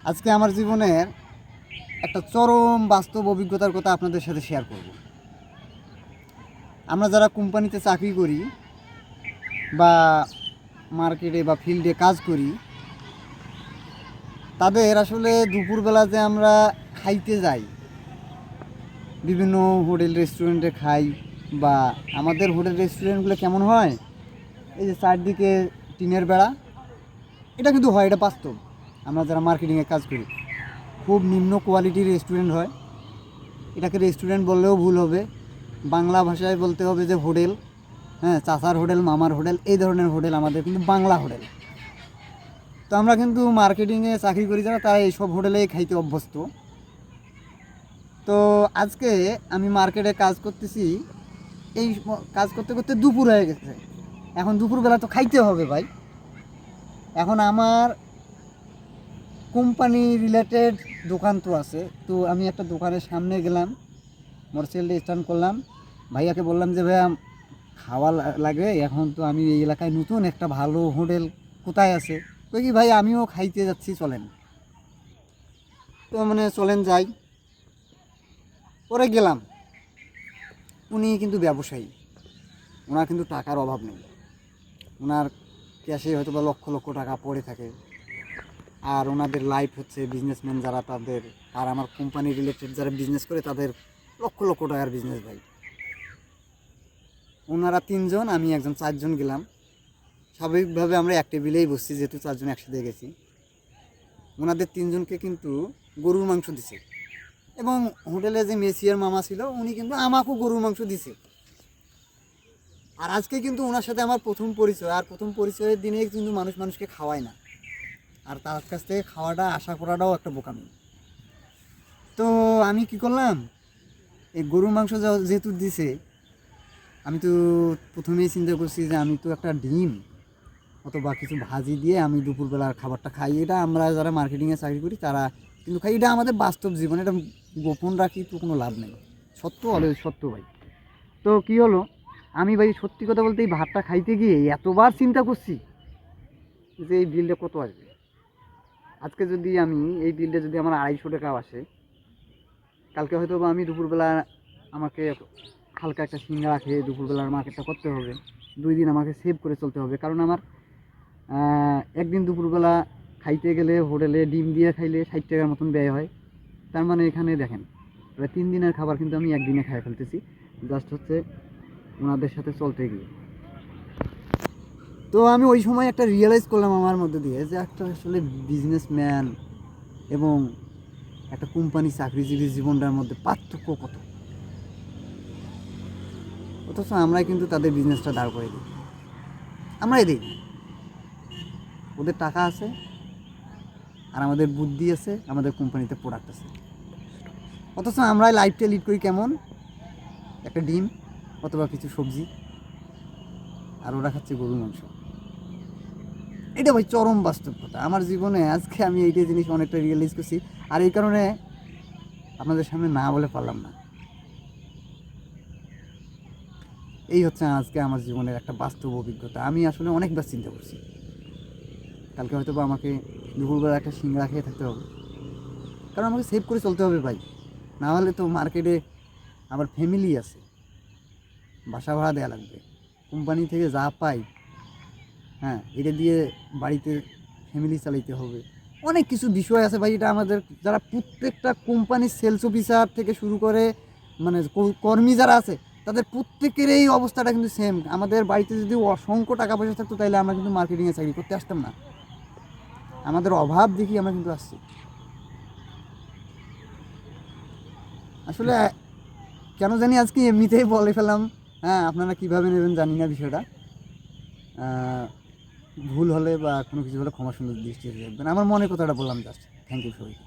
আজকে আমার জীবনের একটা চরম বাস্তব অভিজ্ঞতার কথা আপনাদের সাথে শেয়ার করব। আমরা যারা কোম্পানিতে চাকরি করি বা মার্কেটে বা ফিল্ডে কাজ করি, তাদের আসলে দুপুরবেলা যে আমরা খাইতে যাই, বিভিন্ন হোটেল রেস্টুরেন্টে খাই, বা আমাদের হোটেল রেস্টুরেন্টগুলো কেমন হয়, এই যে চারদিকে টিনের বেড়া, এটা কিন্তু হয়, এটা বাস্তব। আমরা যারা মার্কেটিংয়ে কাজ করি, খুব নিম্ন কোয়ালিটির রেস্টুরেন্ট হয়। এটাকে রেস্টুরেন্ট বললেও ভুল হবে, বাংলা ভাষায় বলতে হবে যে হোটেল। হ্যাঁ, চাচার হোটেল, মামার হোটেল, এই ধরনের হোটেল আমাদের কিন্তু বাংলা হোটেল। তো আমরা কিন্তু মার্কেটিংয়ে চাকরি করি যারা, তারা এইসব হোটেলেই খাইতে অভ্যস্ত। তো আজকে আমি মার্কেটে কাজ করতেছি, এই কাজ করতে করতে দুপুর হয়ে গেছে। এখন দুপুরবেলা তো খাইতে হবে ভাই। এখন আমার কোম্পানি রিলেটেড দোকান তো আছে, তো আমি একটা দোকানের সামনে গেলাম, মোটরসাইকেলটা স্ট্যান্ড করলাম, ভাইয়াকে বললাম যে ভাইয়া খাওয়া লাগে, এখন তো আমি এই এলাকায় নতুন, একটা ভালো হোটেল কোথায় আছে? তো কি ভাই, আমিও খাইতে যাচ্ছি, চলেন। তো চলেন যাই। পরে গেলাম, উনি কিন্তু ব্যবসায়ী, ওনার কিন্তু টাকার অভাব নেই, ওনার ক্যাশে হয়তো বা লক্ষ লক্ষ টাকা পড়ে থাকে। আর ওনাদের লাইফ হচ্ছে বিজনেসম্যান যারা, তাদের, আর আমার কোম্পানি রিলেটেড যারা বিজনেস করে, তাদের লক্ষ লক্ষ টাকার বিজনেস ভাই। ওনারা তিনজন, আমি একজন, চারজন গেলাম। স্বাভাবিকভাবে আমরা এক টেবিলেই বসছি, যেহেতু চারজন একসাথে গেছি। ওনাদের তিনজনকে কিন্তু গরুর মাংস দিছে, এবং হোটেলে যে মেসিয়ার মামা ছিল, উনি কিন্তু আমাকেও গরুর মাংস দিছে। আর আজকে কিন্তু ওনার সাথে আমার প্রথম পরিচয়, আর প্রথম পরিচয়ের দিনেই কিন্তু মানুষ মানুষকে খাওয়ায় না, আর তার কাছ থেকে খাওয়াটা আশা করাটাও একটা বোকামি। তো আমি কি করলাম, এই গরুর মাংস যেহেতু দিছে, আমি তো প্রথমেই চিন্তা করছি যে আমি তো একটা ডিম অথবা কিছু ভাজি দিয়ে আমি দুপুরবেলার খাবারটা খাই। এটা আমরা যারা মার্কেটিংয়ে চাকরি করি তারা কিন্তু খাই, এটা আমাদের বাস্তব জীবন, এটা গোপন রাখি তো কোনো লাভ নেই, সত্য অলওয়েজ সত্য ভাই। তো কি হলো, আমি ভাই সত্যি কথা বলতে এই ভাতটা খাইতে গিয়ে এতবার চিন্তা করছি যে এই বিলটা কত আসবে। আজকে যদি আমি এই বিলটা যদি আমার 250 টাকাও আসে, কালকে হয়তো বা আমি দুপুরবেলা আমাকে হালকা একটা সিঙ্গাড়া খেয়ে দুপুরবেলার মার্কেটটা করতে হবে। 2 দিন আমাকে সেভ করে চলতে হবে, কারণ আমার একদিন দুপুরবেলা খাইতে গেলে হোটেলে ডিম দিয়ে খাইলে 60 টাকার মতন ব্যয় হয়। তার মানে এখানে দেখেন, প্রায় 3 দিনের খাবার কিন্তু আমি একদিনে খাই ফেলতেছি, জাস্ট হচ্ছে ওনাদের সাথে চলতে গিয়ে। তো আমি ওই সময় একটা রিয়েলাইজ করলাম আমার মধ্যে দিয়ে, যে একটা আসলে বিজনেসম্যান এবং একটা কোম্পানি চাকরিজীবীর জীবনটার মধ্যে পার্থক্য কত। অথচ আমরাই কিন্তু তাদের বিজনেসটা দাঁড় করে দিই, আমরাই দিই। ওদের টাকা আছে আর আমাদের বুদ্ধি আছে, আমাদের কোম্পানিতে প্রোডাক্ট আছে, অথচ আমরাই লাইফটা লিড করি কেমন, একটা ডিম অথবা কিছু সবজি, আর ওরা খাচ্ছে গরুর মাংস। এটা ভাই চরম বাস্তব কথা আমার জীবনে। আজকে আমি এইটাই জিনিস অনেকটা রিয়েলাইজ করছি, আর এই কারণে আপনাদের সামনে না বলে পারলাম না। এই হচ্ছে আজকে আমার জীবনের একটা বাস্তব অভিজ্ঞতা। আমি আসলে অনেকবার চিন্তা করছি, কালকে হয়তো বা আমাকে দুপুরবেলা একটা সিঙ্গাড়া খেয়ে থাকতে হবে, কারণ আমাকে সেভ করে চলতে হবে ভাই। না হলে তো মার্কেটে আমার ফ্যামিলি আছে, বাসা ভাড়া দেওয়া লাগবে, কোম্পানি থেকে যা পাই, হ্যাঁ, এটা দিয়ে বাড়িতে ফ্যামিলি চালাইতে হবে, অনেক কিছু বিষয় আছে ভাই। এটা আমাদের যারা প্রত্যেকটা কোম্পানির সেলস অফিসার থেকে শুরু করে কর্মী যারা আছে, তাদের প্রত্যেকের এই অবস্থাটা কিন্তু সেম। আমাদের বাড়িতে যদি অসংখ্য টাকা পয়সা থাকতো, তাহলে আমরা কিন্তু মার্কেটিংয়ে চাকরি করতে আসতাম না। আমাদের অভাব দেখি আমরা কিন্তু আসছি। আসলে কেন জানি আজকে এমনিতেই বলে ফেলাম। হ্যাঁ, আপনারা কীভাবে নেবেন জানি না বিষয়টা। ভুল হলে বা কোনো কিছু হলে ক্ষমা সুন্দর দৃষ্টিতে দেখবেন। আমার মনের কথাটা বললাম জাস্ট। থ্যাংক ইউ সবাইকে।